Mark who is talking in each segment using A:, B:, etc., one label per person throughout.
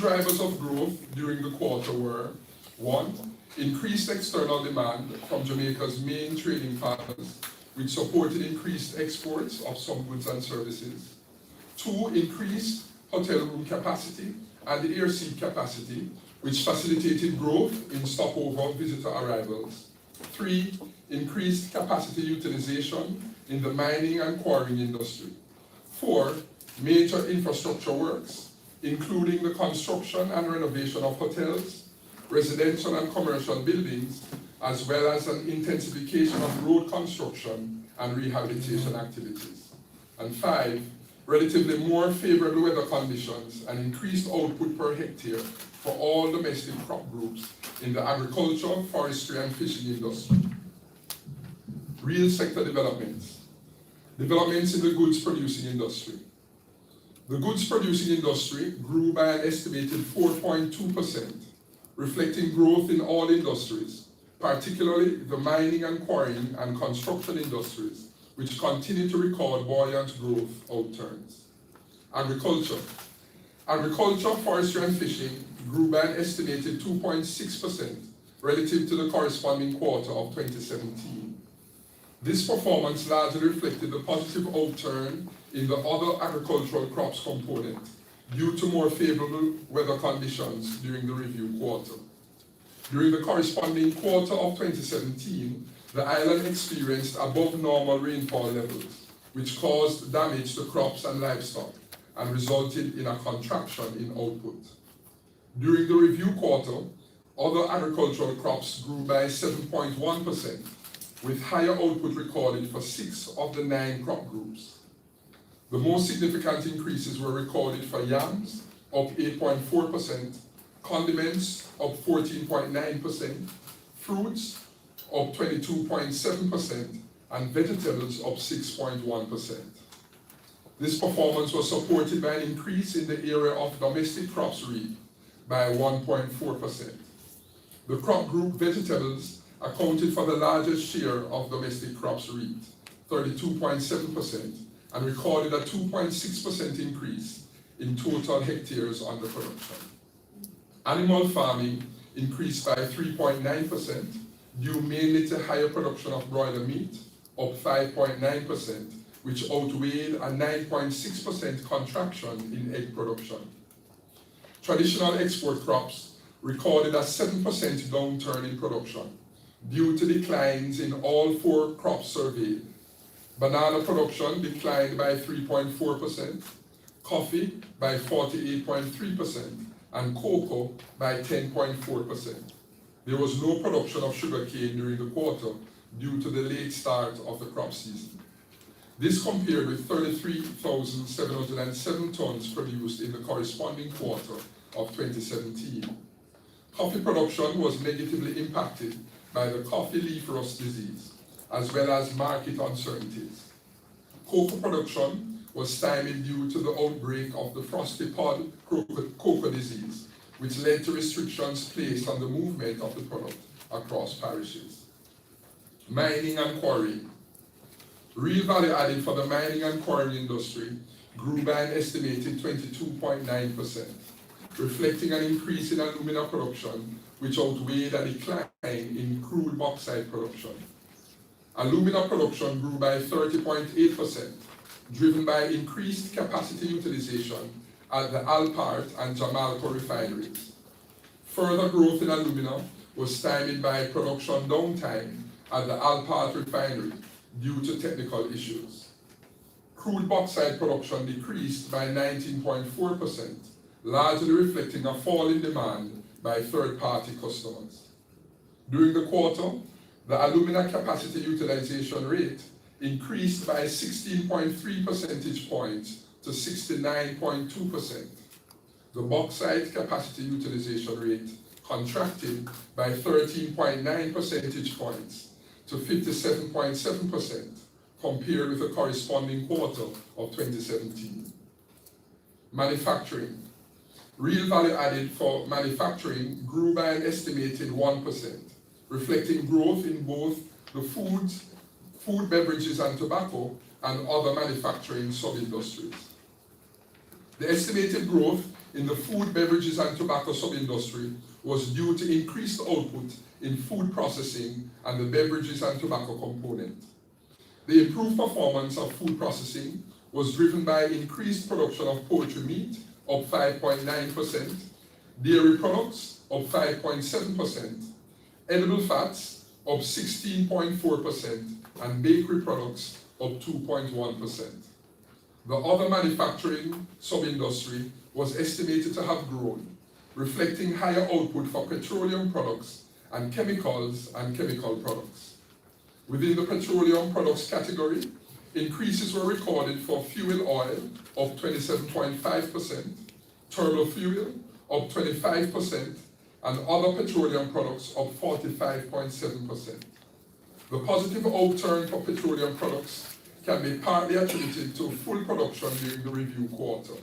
A: drivers of growth during the quarter were: 1. Increased external demand from Jamaica's main trading partners, which supported increased exports of some goods and services. 2. Increased hotel room capacity and airseat capacity, which facilitated growth in stopover visitor arrivals. 3. Increased capacity utilization in the mining and quarrying industry. 4. Major infrastructure works, including the construction and renovation of hotels, residential and commercial buildings, as well as an intensification of road construction and rehabilitation activities. And 5. Relatively more favorable weather conditions and increased output per hectare for all domestic crop groups in the agriculture, forestry, and fishing industry. Real sector developments. Developments in the goods producing industry. The goods producing industry grew by an estimated 4.2%, reflecting growth in all industries, particularly the mining and quarrying and construction industries, which continue to record buoyant growth outturns. Agriculture. Agriculture, forestry, and fishing grew by an estimated 2.6% relative to the corresponding quarter of 2017. This performance largely reflected the positive outturn in the other agricultural crops component due to more favorable weather conditions during the review quarter. During the corresponding quarter of 2017, the island experienced above normal rainfall levels, which caused damage to crops and livestock and resulted in a contraction in output. During the review quarter, other agricultural crops grew by 7.1%, with higher output recorded for 6 of the 9 crop groups. The most significant increases were recorded for yams, up 8.4%, condiments, up 14.9%, fruits, up 22.7%, and vegetables, up 6.1%. This performance was supported by an increase in the area of domestic crops reaped by 1.4%. The crop group vegetables accounted for the largest share of domestic crops reaped, 32.7%, and recorded a 2.6% increase in total hectares under production. Animal farming increased by 3.9%, due mainly to higher production of broiler meat, up 5.9%, which outweighed a 9.6% contraction in egg production. Traditional export crops recorded a 7% downturn in production due to declines in all 4 crops surveyed. Banana production declined by 3.4%, coffee by 48.3%, and cocoa by 10.4%. There was no production of sugarcane during the quarter due to the late start of the crop season. This compared with 33,707 tons produced in the corresponding quarter of 2017. Coffee production was negatively impacted by the coffee leaf rust disease, as well as market uncertainties. Cocoa production was stymied due to the outbreak of the frosty pod cocoa disease, which led to restrictions placed on the movement of the product across parishes. Mining and quarrying. Real value added for the mining and quarrying industry grew by an estimated 22.9%, reflecting an increase in alumina production, which outweighed a decline in crude bauxite production. Alumina production grew by 30.8%, driven by increased capacity utilization at the Alpart and Jamaica refineries. Further growth in alumina was stymied by production downtime at the Alpart refinery due to technical issues. Crude bauxite production decreased by 19.4%, largely reflecting a fall in demand by third-party customers. During the quarter, the alumina capacity utilization rate increased by 16.3 percentage points to 69.2%. The bauxite capacity utilization rate contracted by 13.9 percentage points to 57.7% compared with the corresponding quarter of 2017. Manufacturing. Real value added for manufacturing grew by an estimated 1%, reflecting growth in both the food, beverages, and tobacco and other manufacturing sub-industries. The estimated growth in the food, beverages, and tobacco sub-industry was due to increased output in food processing and the beverages and tobacco component. The improved performance of food processing was driven by increased production of poultry meat, up 5.9%, dairy products, up 5.7%, edible fats, up 16.4%, and bakery products, up 2.1%. The other manufacturing sub-industry was estimated to have grown, reflecting higher output for petroleum products and chemicals and chemical products. Within the petroleum products category, increases were recorded for fuel oil, up 27.5%, turbo fuel, up 25%, and other petroleum products, up 45.7%. The positive outturn for petroleum products can be partly attributed to full production during the review quarter,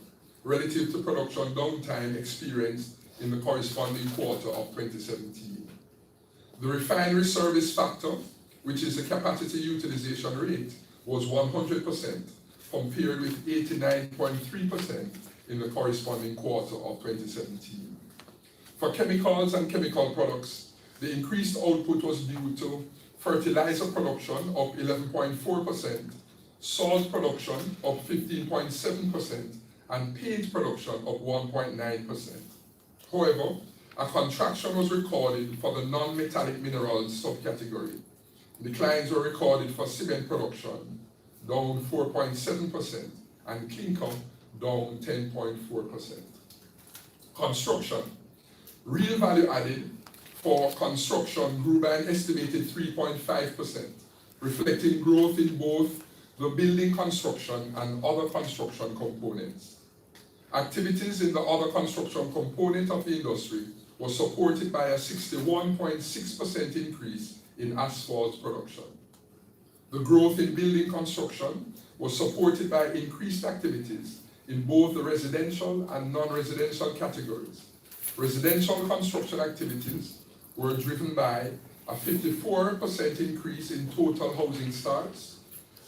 A: relative to production downtime experienced in the corresponding quarter of 2017. The refinery service factor, which is the capacity utilization rate, was 100%, compared with 89.3% in the corresponding quarter of 2017. For chemicals and chemical products, the increased output was due to fertilizer production up 11.4%, salt production up 15.7%, and paint production up 1.9%. However, a contraction was recorded for the non-metallic minerals subcategory. Declines were recorded for cement production, down 4.7%, and clinker, down 10.4%. Construction. Real value added for construction grew by an estimated 3.5%, reflecting growth in both the building construction and other construction components. Activities in the other construction component of the industry was supported by a 61.6% increase in asphalt production. The growth in building construction was supported by increased activities in both the residential and non-residential categories. Residential construction activities were driven by a 54% increase in total housing starts,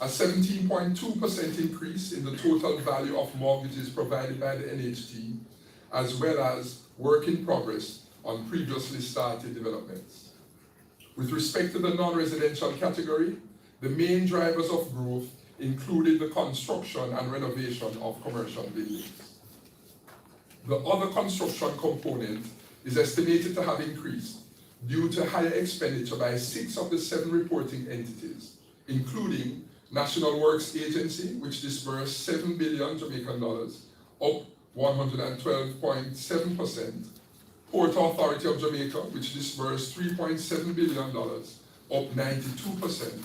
A: a 17.2% increase in the total value of mortgages provided by the NHT, as well as work in progress on previously started developments. With respect to the non-residential category, the main drivers of growth included the construction and renovation of commercial buildings. The other construction component is estimated to have increased due to higher expenditure by 6 of the 7 reporting entities, including National Works Agency, which disbursed 7 billion Jamaican dollars, up 112.7%, Port Authority of Jamaica, which disbursed $3.7 billion, up 92%,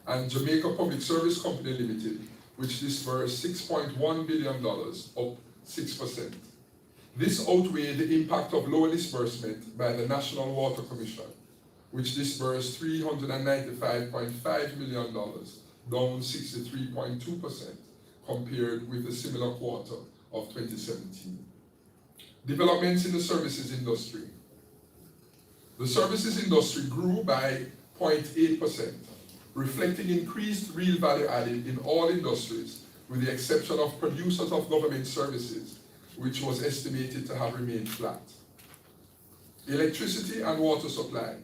A: and Jamaica Public Service Company Limited, which disbursed $6.1 billion, up 6%. This outweighed the impact of lower disbursement by the National Water Commission, which disbursed $395.5 million, down 63.2% compared with the similar quarter of 2017. Developments in the services industry. The services industry grew by 0.8%, reflecting increased real value added in all industries, with the exception of producers of government services, which was estimated to have remained flat. Electricity and water supply.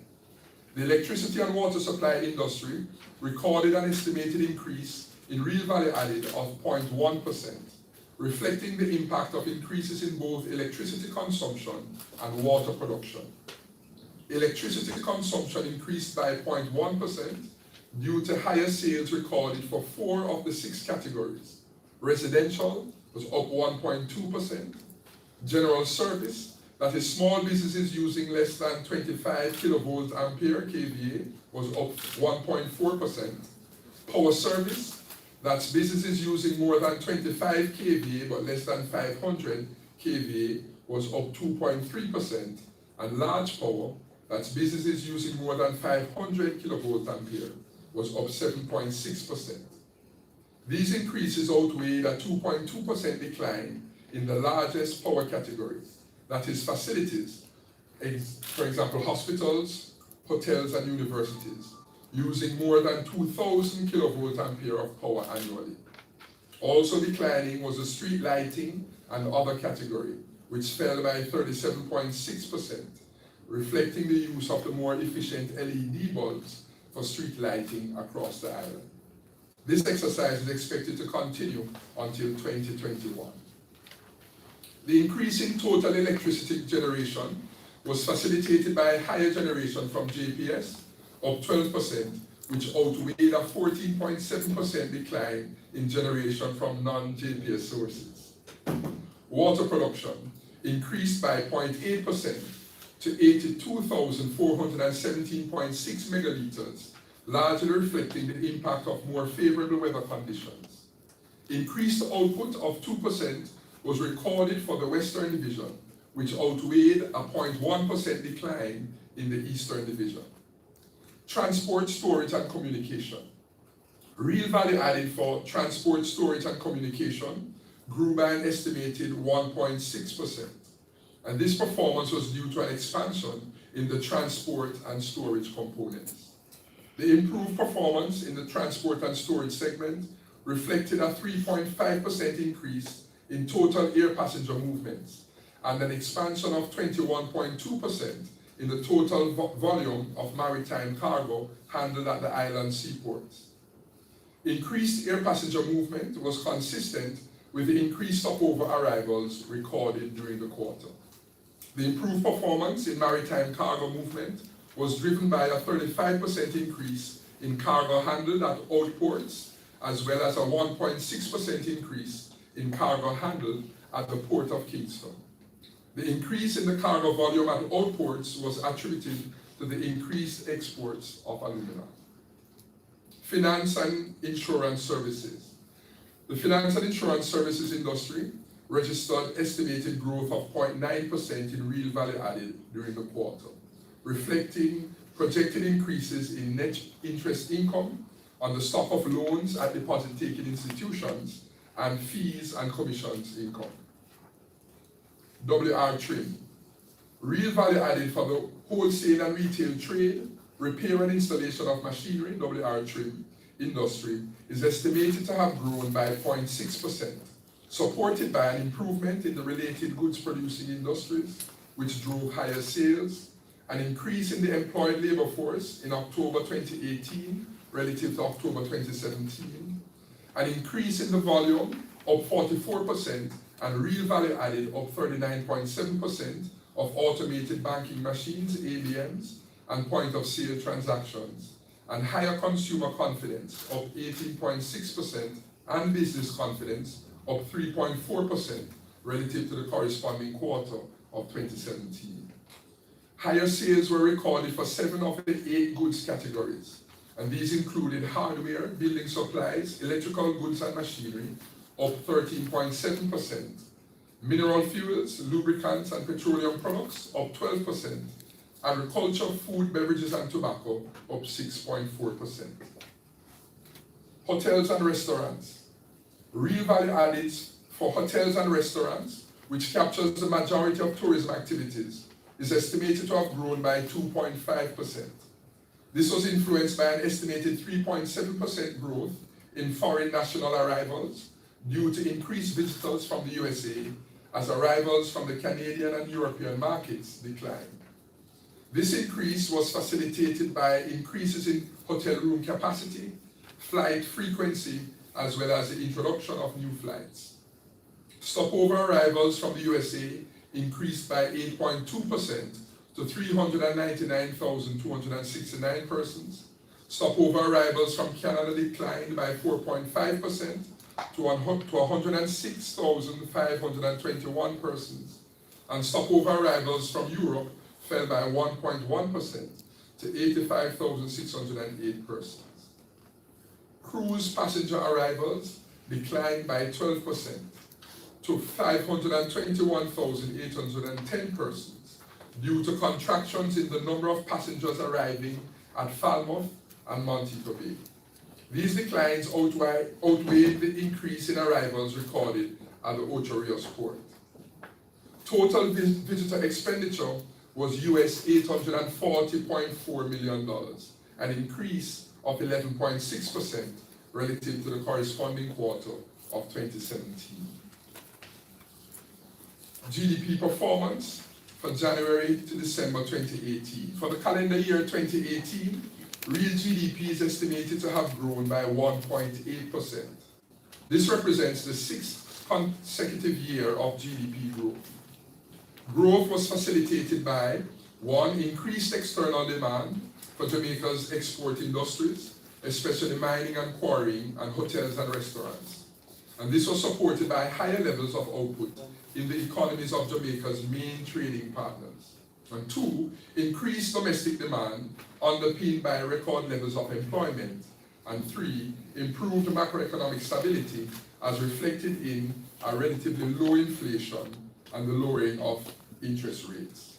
A: The electricity and water supply industry recorded an estimated increase in real value added of 0.1%, reflecting the impact of increases in both electricity consumption and water production. Electricity consumption increased by 0.1% due to higher sales recorded for 4 of the 6 categories. Residential was up 1.2%. General service, that is small businesses using less than 25 kilovolts ampere kVA, was up 1.4%. Power service, that's businesses using more than 25 kVA but less than 500 kVA, was up 2.3%. And large power, that's businesses using more than 500 kilovolt ampere, was up 7.6%. These increases outweighed a 2.2% decline in the largest power categories, that is facilities, for example hospitals, hotels and universities, using more than 2,000 kilovolt ampere of power annually. Also declining was the street lighting and other category, which fell by 37.6%, reflecting the use of the more efficient LED bulbs for street lighting across the island. This exercise is expected to continue until 2021. The increase in total electricity generation was facilitated by higher generation from JPS, up 12%, which outweighed a 14.7% decline in generation from non-JPS sources. Water production increased by 0.8% to 82,417.6 megaliters, largely reflecting the impact of more favorable weather conditions. Increased output of 2% was recorded for the Western Division, which outweighed a 0.1% decline in the Eastern Division. Transport, storage, and communication. Real value added for transport, storage, and communication grew by an estimated 1.6%. And this performance was due to an expansion in the transport and storage components. The improved performance in the transport and storage segment reflected a 3.5% increase in total air passenger movements and an expansion of 21.2% in the total volume of maritime cargo handled at the island seaports. Increased air passenger movement was consistent with the increased stopover arrivals recorded during the quarter. The improved performance in maritime cargo movement was driven by a 35% increase in cargo handled at outports, as well as a 1.6% increase in cargo handled at the Port of Kingston. The increase in the cargo volume at outports was attributed to the increased exports of alumina. Finance and insurance services. The finance and insurance services industry registered estimated growth of 0.9% in real value added during the quarter, reflecting projected increases in net interest income on the stock of loans at deposit-taking institutions and fees and commissions income. WR Trim. Real value added for the wholesale and retail trade, repair and installation of machinery, WR Trim, industry is estimated to have grown by 0.6%, supported by an improvement in the related goods producing industries, which drove higher sales, an increase in the employed labor force in October 2018 relative to October 2017, an increase in the volume up 44% and real value added up 39.7% of automated banking machines, ABMs, and point of sale transactions, and higher consumer confidence up 18.6% and business confidence up 3.4% relative to the corresponding quarter of 2017. Higher sales were recorded for 7 of the 8 goods categories, and these included hardware, building supplies, electrical goods and machinery, up 13.7%, mineral fuels, lubricants and petroleum products, up 12%, agriculture, food, beverages and tobacco, up 6.4%. Hotels and restaurants. Real value added for hotels and restaurants, which captures the majority of tourism activities, is estimated to have grown by 2.5%. This was influenced by an estimated 3.7% growth in foreign national arrivals due to increased visitors from the USA as arrivals from the Canadian and European markets declined. This increase was facilitated by increases in hotel room capacity, flight frequency, as well as the introduction of new flights. Stopover arrivals from the USA increased by 8.2% to 399,269 persons. Stopover arrivals from Canada declined by 4.5% to 106,521 persons. And stopover arrivals from Europe fell by 1.1% to 85,608 persons. Cruise passenger arrivals declined by 12% to 521,810 persons due to contractions in the number of passengers arriving at Falmouth and Montego Bay. These declines outweighed the increase in arrivals recorded at the Ocho Rios port. Total visitor expenditure was US $840.4 million, an increase of 11.6% relative to the corresponding quarter of 2017. GDP performance for January to December 2018. For the calendar year 2018, real GDP is estimated to have grown by 1.8%. This represents the 6th consecutive year of GDP growth. Growth was facilitated by, 1, increased external demand for Jamaica's export industries, especially mining and quarrying and hotels and restaurants. And this was supported by higher levels of output in the economies of Jamaica's main trading partners. And 2, increased domestic demand underpinned by record levels of employment. And 3, improved macroeconomic stability as reflected in a relatively low inflation and the lowering of interest rates.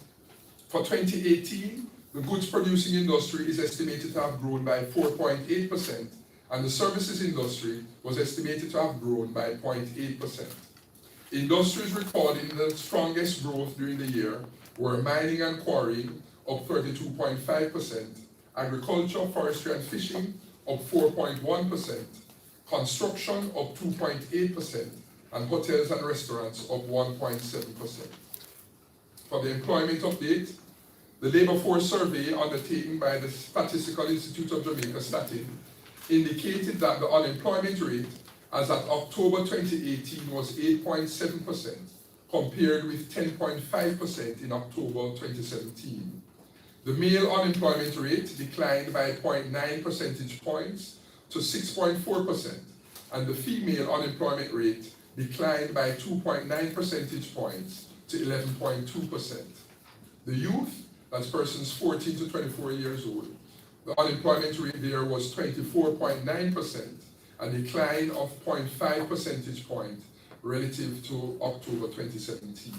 A: For 2018, the goods producing industry is estimated to have grown by 4.8%, and the services industry was estimated to have grown by 0.8%. Industries recording the strongest growth during the year were mining and quarrying, up 32.5%, agriculture, forestry and fishing, up 4.1%, construction, up 2.8%, and hotels and restaurants, up 1.7%. For the employment update, the labor force survey undertaken by the Statistical Institute of Jamaica, Statin, indicated that the unemployment rate as at October 2018 was 8.7%, compared with 10.5% in October 2017. The male unemployment rate declined by 0.9 percentage points to 6.4%, and the female unemployment rate declined by 2.9 percentage points to 11.2%. The youth, that's persons 14 to 24 years old, the unemployment rate there was 24.9%, a decline of 0.5 percentage point relative to October 2017.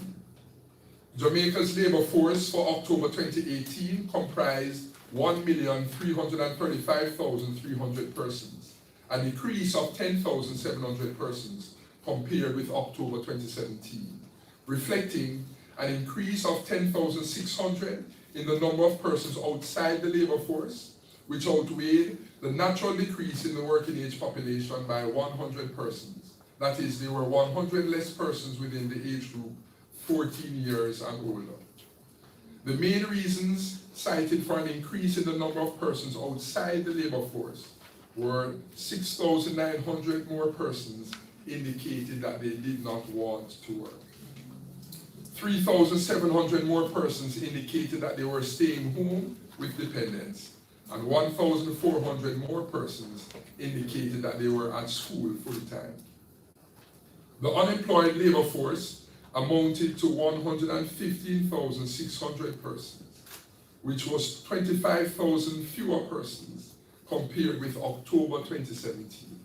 A: Jamaica's labor force for October 2018 comprised 1,335,300 persons, a decrease of 10,700 persons compared with October 2017, reflecting an increase of 10,600 in the number of persons outside the labor force, which outweighed the natural decrease in the working age population by 100 persons. That is, there were 100 less persons within the age group 14 years and older. The main reasons cited for an increase in the number of persons outside the labor force were 6,900 more persons indicated that they did not want to work. 3,700 more persons indicated that they were staying home with dependents, and 1,400 more persons indicated that they were at school full-time. The unemployed labor force amounted to 115,600 persons, which was 25,000 fewer persons compared with October 2017.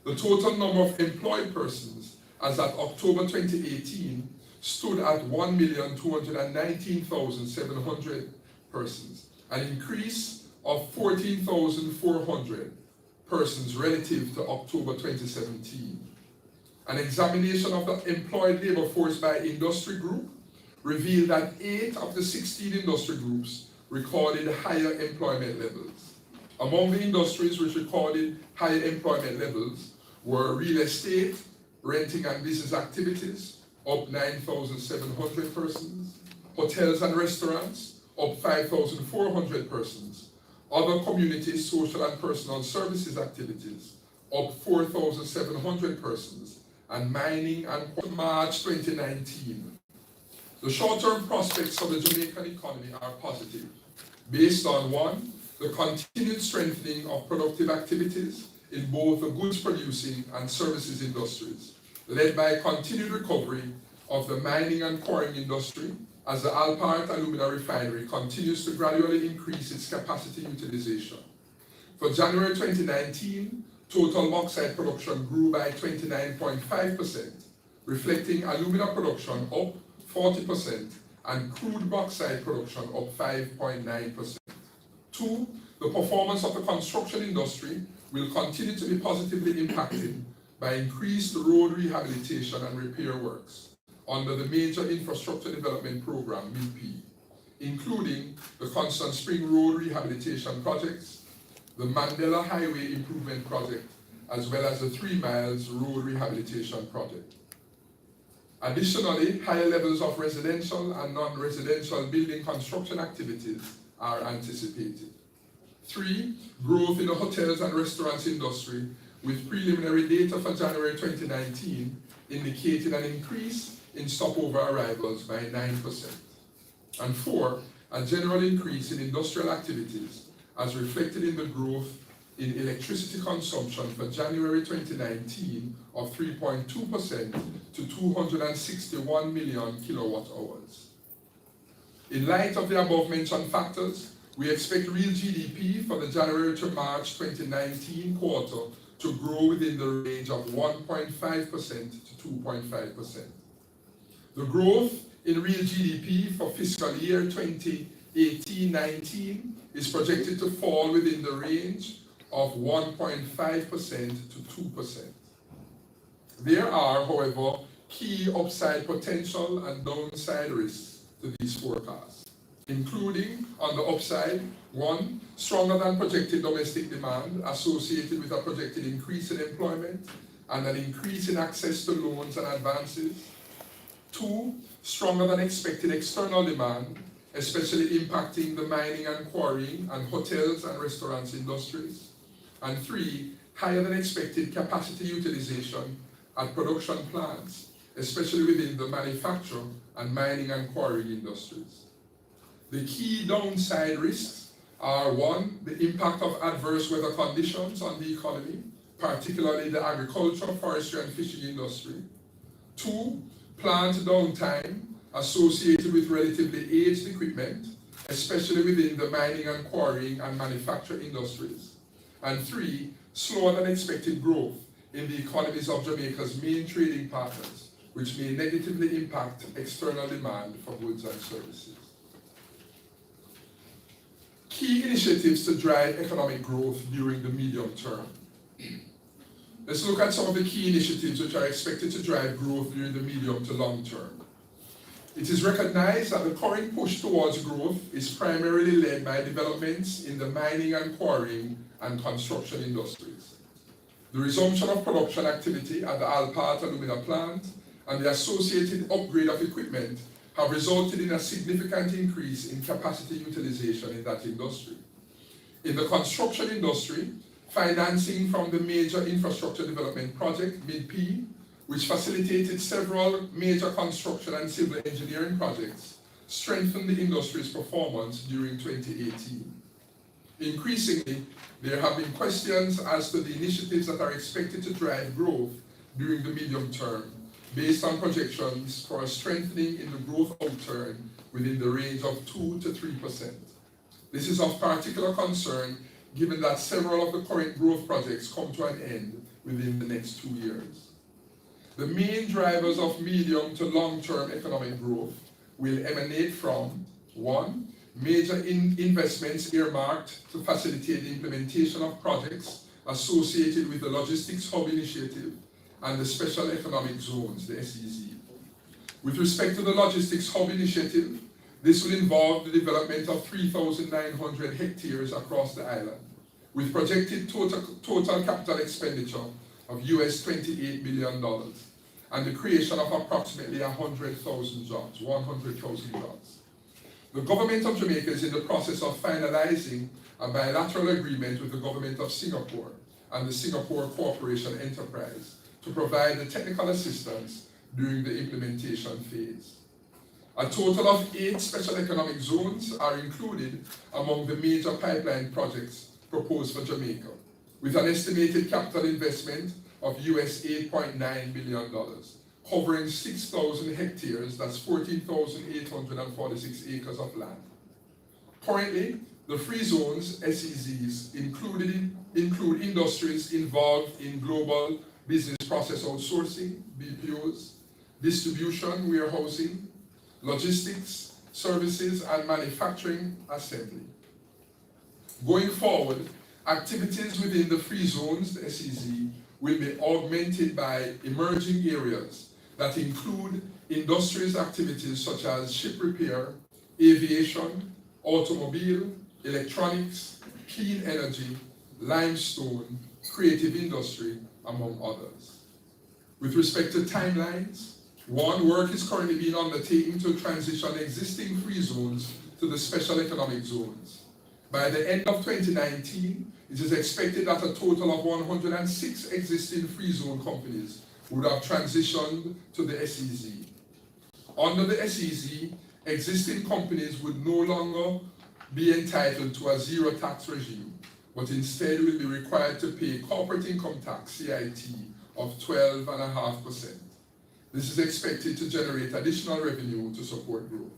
A: The total number of employed persons as at October 2018 stood at 1,219,700 persons, an increase of 14,400 persons relative to October 2017. An examination of the employed labor force by industry group revealed that 8 of the 16 industry groups recorded higher employment levels. Among the industries which recorded higher employment levels were real estate, renting and business activities, up 9,700 persons, hotels and restaurants, up 5,400 persons, other community, social and personal services activities, up 4,700 persons, and mining and March 2019. The short-term prospects of the Jamaican economy are positive, based on 1, the continued strengthening of productive activities in both the goods producing and services industries, led by continued recovery of the mining and quarrying industry as the Alpart Alumina Refinery continues to gradually increase its capacity utilization. For January 2019, total bauxite production grew by 29.5%, reflecting alumina production up 40% and crude bauxite production up 5.9%. 2, the performance of the construction industry will continue to be positively impacted by increased road rehabilitation and repair works under the Major Infrastructure Development Program, MILP, including the Constant Spring Road Rehabilitation Projects, the Mandela Highway Improvement Project, as well as the 3 Miles Road Rehabilitation Project. Additionally, higher levels of residential and non-residential building construction activities are anticipated. 3, growth in the hotels and restaurants industry, with preliminary data for January 2019 indicating an increase in stopover arrivals by 9%. And 4, a general increase in industrial activities as reflected in the growth in electricity consumption for January 2019 of 3.2% to 261 million kilowatt hours. In light of the above mentioned factors, we expect real GDP for the January to March 2019 quarter to grow within the range of 1.5% to 2.5%. The growth in real GDP for fiscal year 2018-19 is projected to fall within the range of 1.5% to 2%. There are, however, key upside potential and downside risks to these forecasts, including on the upside, 1, stronger than projected domestic demand associated with a projected increase in employment and an increase in access to loans and advances. 2, stronger than expected external demand, especially impacting the mining and quarrying and hotels and restaurants industries. And 3, higher than expected capacity utilization at production plants, especially within the manufacture and mining and quarrying industries. The key downside risks are 1, the impact of adverse weather conditions on the economy, particularly the agriculture, forestry, and fishing industry. 2, plant downtime associated with relatively aged equipment, especially within the mining and quarrying and manufacturing industries. And 3, slower than expected growth in the economies of Jamaica's main trading partners, which may negatively impact external demand for goods and services. Key initiatives to drive economic growth during the medium term. Let's look at some of the key initiatives which are expected to drive growth during the medium to long term. It is recognized that the current push towards growth is primarily led by developments in the mining and quarrying and construction industries. The resumption of production activity at the Alpart alumina plant and the associated upgrade of equipment have resulted in a significant increase in capacity utilization in that industry. In the construction industry, financing from the Major Infrastructure Development Project, MIDP, which facilitated several major construction and civil engineering projects, strengthened the industry's performance during 2018. Increasingly, there have been questions as to the initiatives that are expected to drive growth during the medium term, based on projections for a strengthening in the growth outturn within the range of 2 to 3%. This is of particular concern given that several of the current growth projects come to an end within the next 2 years. The main drivers of medium to long-term economic growth will emanate from 1, major investments earmarked to facilitate the implementation of projects associated with the Logistics Hub Initiative and the Special Economic Zones, the SEZ. With respect to the Logistics Hub Initiative, this will involve the development of 3,900 hectares across the island, with projected total capital expenditure of US $28 billion, and the creation of approximately 100,000 jobs. The government of Jamaica is in the process of finalizing a bilateral agreement with the government of Singapore and the Singapore Cooperation Enterprise to provide the technical assistance during the implementation phase. A total of 8 special economic zones are included among the major pipeline projects proposed for Jamaica, with an estimated capital investment of US $8.9 billion, covering 6,000 hectares, that's 14,846 acres of land. Currently, the free zones, SEZs, include industries involved in global business process outsourcing, BPOs, distribution, warehousing, logistics, services, and manufacturing assembly. Going forward, activities within the free zones, the SEZ, will be augmented by emerging areas that include industries activities such as ship repair, aviation, automobile, electronics, clean energy, limestone, creative industry, among others. With respect to timelines, One, work is currently being undertaken to transition existing free zones to the special economic zones. By the end of 2019, it is expected that a total of 106 existing free zone companies would have transitioned to the SEZ. Under the SEZ, existing companies would no longer be entitled to a zero tax regime, but instead will be required to pay corporate income tax, CIT, of 12.5%. This is expected to generate additional revenue to support growth.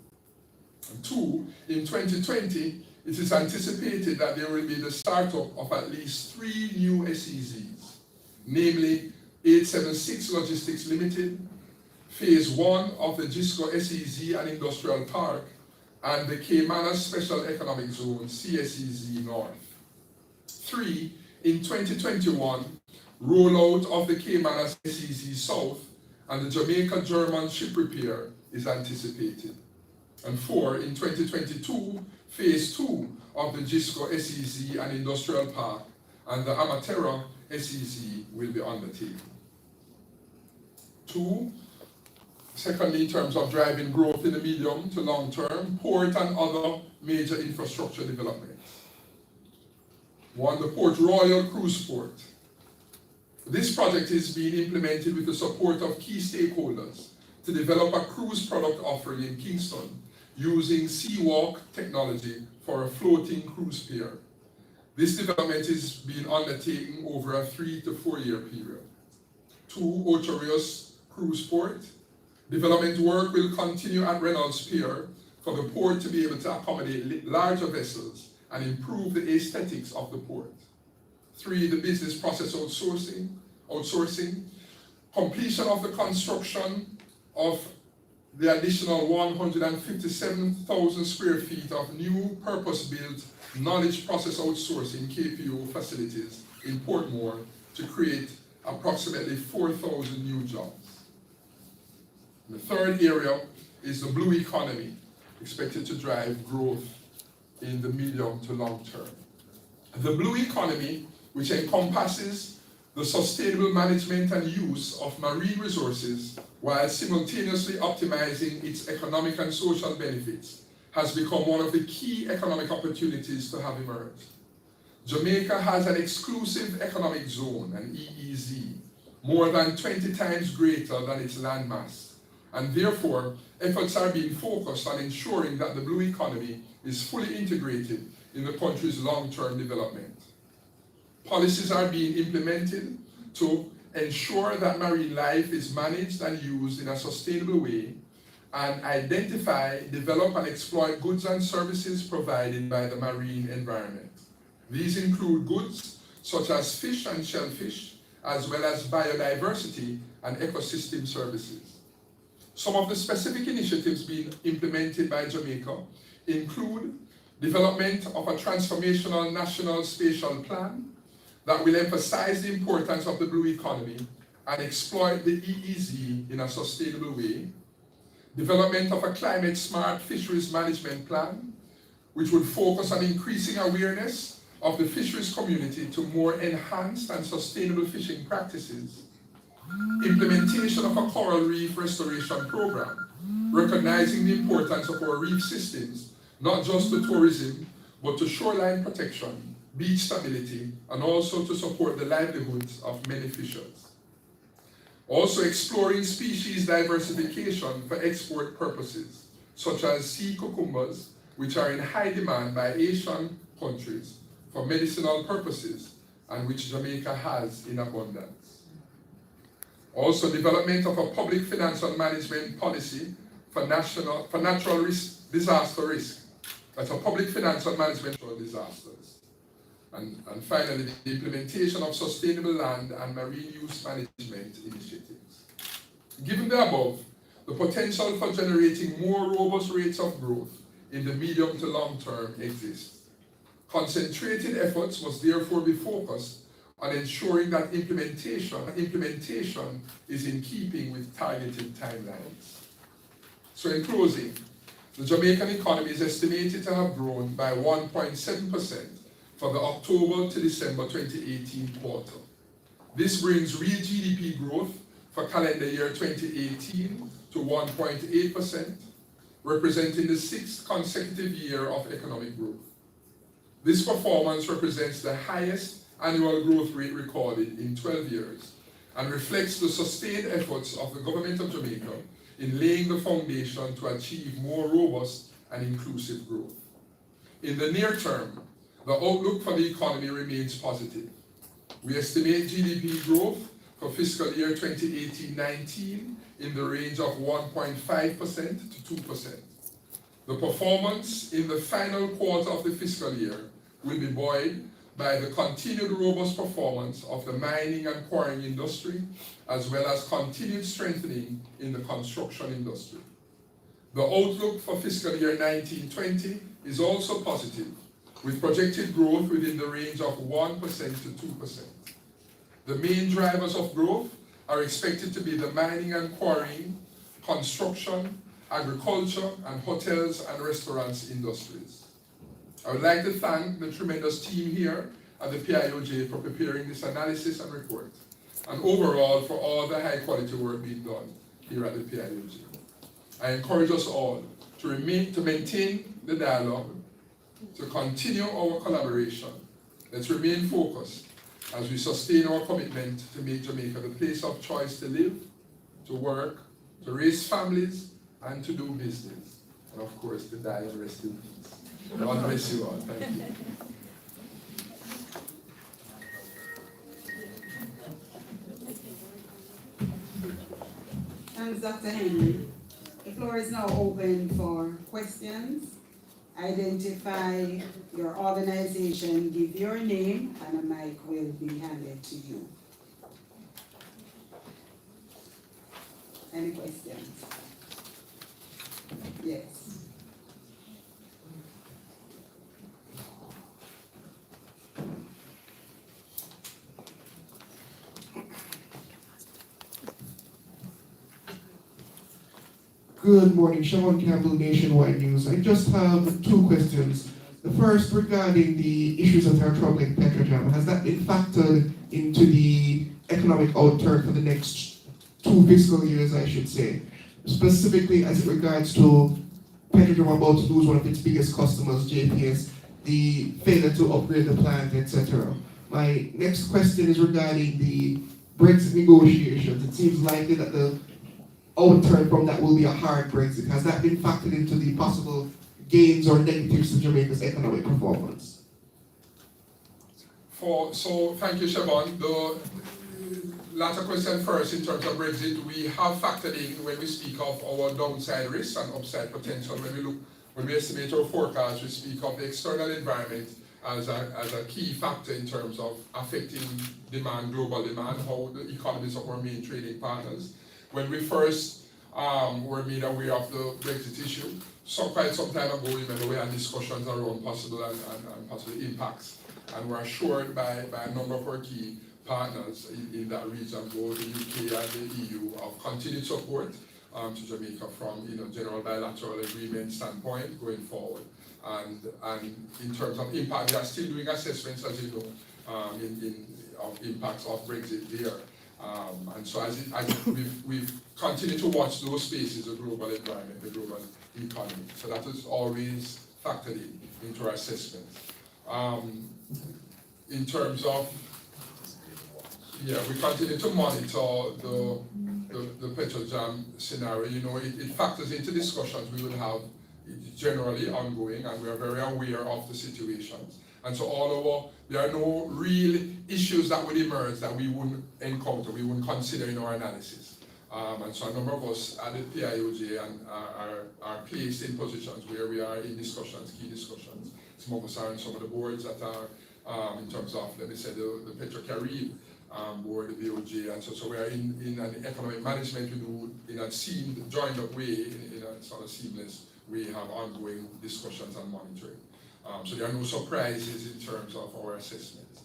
A: And two, in 2020, it is anticipated that there will be the startup of at least 3 new SEZs, namely 876 Logistics Limited, Phase 1 of the Gisco SEZ and Industrial Park, and the Caymanas Special Economic Zone, CSEZ North. 3, in 2021, rollout of the Caymanas SEZ South and the Jamaica German ship repair is anticipated. And 4, in 2022, Phase 2 of the Gisco SEZ and Industrial Park and the Amatera SEZ will be undertaken. 2, secondly, in terms of driving growth in the medium to long term, port and other major infrastructure developments. 1, the Port Royal Cruise Port. This project is being implemented with the support of key stakeholders to develop a cruise product offering in Kingston using Seawalk technology for a floating cruise pier. This development is being undertaken over a 3 to 4 year period. 2, Ocho Rios Cruise Port. Development work will continue at Reynolds Pier for the port to be able to accommodate larger vessels and improve the aesthetics of the port. 3, the business process outsourcing. Completion of the construction of the additional 157,000 square feet of new purpose-built knowledge process outsourcing KPO facilities in Portmore to create approximately 4,000 new jobs. The third area is the blue economy, expected to drive growth in the medium to long term. The blue economy, which encompasses the sustainable management and use of marine resources while simultaneously optimizing its economic and social benefits, has become one of the key economic opportunities to have emerged. Jamaica has an exclusive economic zone, an EEZ, more than 20 times greater than its landmass, and therefore efforts are being focused on ensuring that the blue economy is fully integrated in the country's long-term development. Policies are being implemented to ensure that marine life is managed and used in a sustainable way, and identify, develop, and exploit goods and services provided by the marine environment. These include goods such as fish and shellfish, as well as biodiversity and ecosystem services. Some of the specific initiatives being implemented by Jamaica include development of a transformational national spatial plan that will emphasize the importance of the blue economy and exploit the EEZ in a sustainable way. Development of a climate-smart fisheries management plan, which would focus on increasing awareness of the fisheries community to more enhanced and sustainable fishing practices. Implementation of a coral reef restoration program, recognizing the importance of our reef systems, not just to tourism, but to shoreline protection, beach stability, and also to support the livelihoods of many fishers. Also exploring species diversification for export purposes, such as sea cucumbers, which are in high demand by Asian countries for medicinal purposes, and which Jamaica has in abundance. Also development of a public financial management policy for natural disaster risk. That's a public financial management for disasters. And finally, the implementation of sustainable land and marine use management initiatives. Given the above, the potential for generating more robust rates of growth in the medium to long term exists. Concentrated efforts must therefore be focused on ensuring that implementation is in keeping with targeted timelines. So in closing, the Jamaican economy is estimated to have grown by 1.7% for the October to December 2018 quarter. This brings real GDP growth for calendar year 2018 to 1.8%, representing the 6th consecutive year of economic growth. This performance represents the highest annual growth rate recorded in 12 years and reflects the sustained efforts of the government of Jamaica in laying the foundation to achieve more robust and inclusive growth. In the near term, the outlook for the economy remains positive. We estimate GDP growth for fiscal year 2018-19 in the range of 1.5% to 2%. The performance in the final quarter of the fiscal year will be buoyed by the continued robust performance of the mining and quarrying industry, as well as continued strengthening in the construction industry. The outlook for fiscal year 19-20 is also positive, with projected growth within the range of 1% to 2%. The main drivers of growth are expected to be the mining and quarrying, construction, agriculture, and hotels and restaurants industries. I would like to thank the tremendous team here at the PIOJ for preparing this analysis and report, and overall for all the high quality work being done here at the PIOJ. I encourage us all to maintain the dialogue, to continue our collaboration. Let's remain focused as we sustain our commitment to make Jamaica the place of choice to live, to work, to raise families, and to do business. And of course, to die and rest in peace. God bless you all. Thank you.
B: Thanks, Dr. Henry. The floor is now open for questions. Identify your organization, give your name, and a mic will be handed to you. Any questions? Yes.
C: Good morning, Sean Campbell, Nationwide News. I just have two questions. The first regarding the issues that are troubling PetroJam. Has that been factored into the economic outturn for the next 2 fiscal years, I should say? Specifically as it regards to PetroJam about to lose one of its biggest customers, JPS, the failure to upgrade the plant, etc. My next question is regarding the Brexit negotiations. It seems likely that the outturn from that will be a hard Brexit. Has that been factored into the possible gains or negatives to Jamaica's economic performance?
A: So thank you, Siobhan. The latter question first, in terms of Brexit, we have factored in when we speak of our downside risks and upside potential. When we estimate our forecast, we speak of the external environment as a key factor in terms of affecting demand, global demand, how the economies of our main trading partners. When we first were made aware of the Brexit issue, quite some time ago, we had discussions around possible and possible impacts, and we're assured by a number of our key partners in that region, both the UK and the EU, of continued support to Jamaica from general bilateral agreement standpoint going forward. And in terms of impact, we are still doing assessments, as you know, of impacts of Brexit there. And so we've continued to watch those spaces, the global environment, the global economy. So that is always factored into our assessments. In terms of, we continue to monitor the PetroJam scenario. It factors into discussions we will have generally ongoing, and we are very aware of the situations. And so there are no real issues that would emerge that we wouldn't encounter, we wouldn't consider in our analysis. And so a number of us at the PIOJ are placed in positions where we are in discussions, key discussions. Some of us are in some of the boards that are, in terms of, let me say, the Petro-Carib board, the BOJ, and so we are in an economic management, we do in a joined up way, in a sort of seamless way, have ongoing discussions and monitoring. So there are no surprises in terms of our assessments.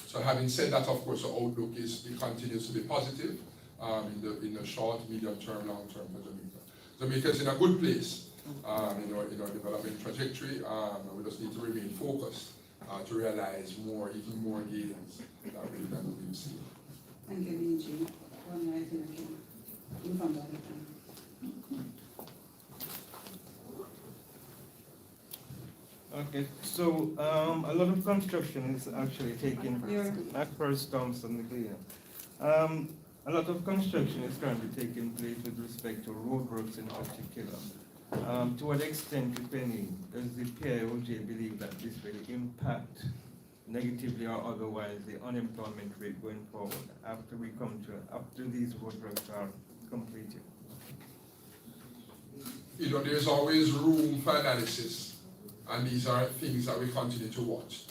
A: So having said that, of course, the outlook continues to be positive in the short, medium term, long term for Jamaica. Jamaica is in a good place in our development trajectory, and we just need to remain focused to realize even more gains that we've seen.
B: Thank you, DG. One right in the in front of the camera.
D: Okay, so a lot of construction is actually taking first Thompson the cleaner. A lot of construction is currently taking place with respect to roadworks in particular. To what extent, if any, does the PIOJ believe that this will impact negatively or otherwise the unemployment rate going forward after these roadworks are completed?
A: You know, there's always room for analysis, and these are things that we continue to watch.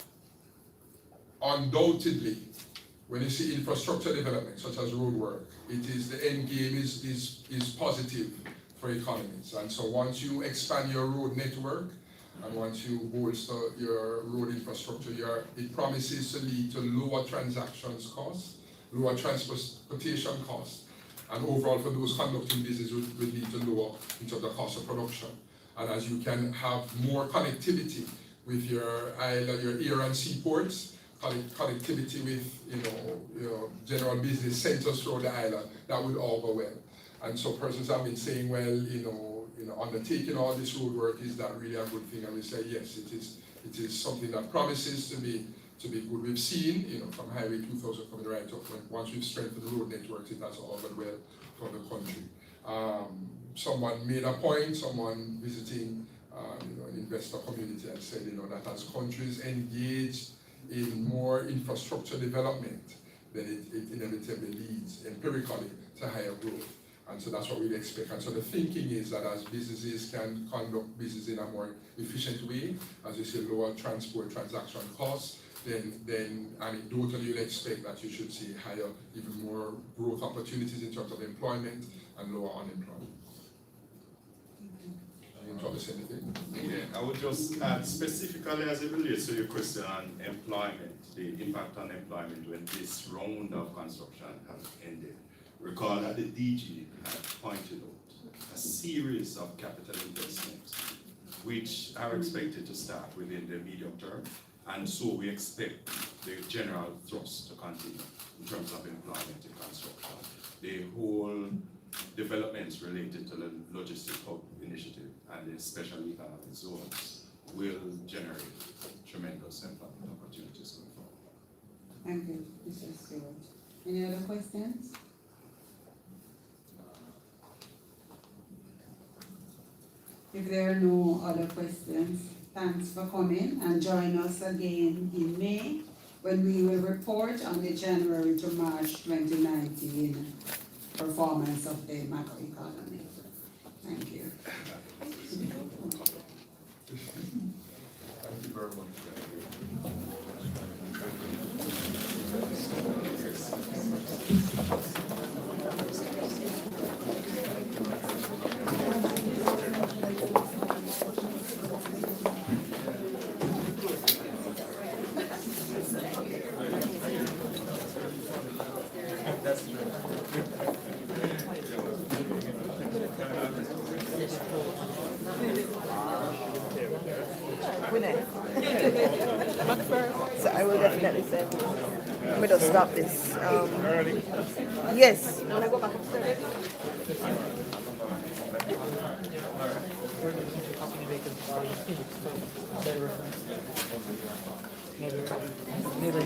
A: Undoubtedly, when you see infrastructure development, such as road work, the end game is positive for economies. And so once you expand your road network, and once you bolster your road infrastructure, it promises to lead to lower transactions costs, lower transportation costs, and overall for those conducting business will lead to lower in terms of cost of production. And as you can have more connectivity with your island, your air and seaports, connectivity with general business centers throughout the island, that would all go well. And so persons have been saying, well, undertaking all this road work, is that really a good thing? And we say yes, it is something that promises to be good. We've seen, from Highway 2000 coming right up, once we've strengthened the road networks, it has all gone well for the country. Someone made a point, someone visiting an investor community, and said, that as countries engage in more infrastructure development, then it inevitably leads empirically to higher growth. And so that's what we expect. And so the thinking is that as businesses can conduct business in a more efficient way, as you say, lower transport transaction costs, then anecdotally you'll expect that you should see higher, even more growth opportunities in terms of employment and lower unemployment. You want to say anything?
E: Yeah, I would just add specifically as it relates to your question on employment, the impact on employment when this round of construction has ended. Recall that the DG had pointed out a series of capital investments which are expected to start within the medium term, and so we expect the general thrust to continue in terms of employment in construction. The whole developments related to the logistic hub initiative and the special economic zones will generate tremendous employment opportunities going forward.
B: Thank you, Mr. Stewart. Any other questions? If there are no other questions, thanks for coming, and join us again in May when we will report on the January to March 2019 performance of the macroeconomy. Thank you.
A: Thank you very much.
F: So I will definitely say, let me just stop this. Yes. When I go back upstairs. Maybe.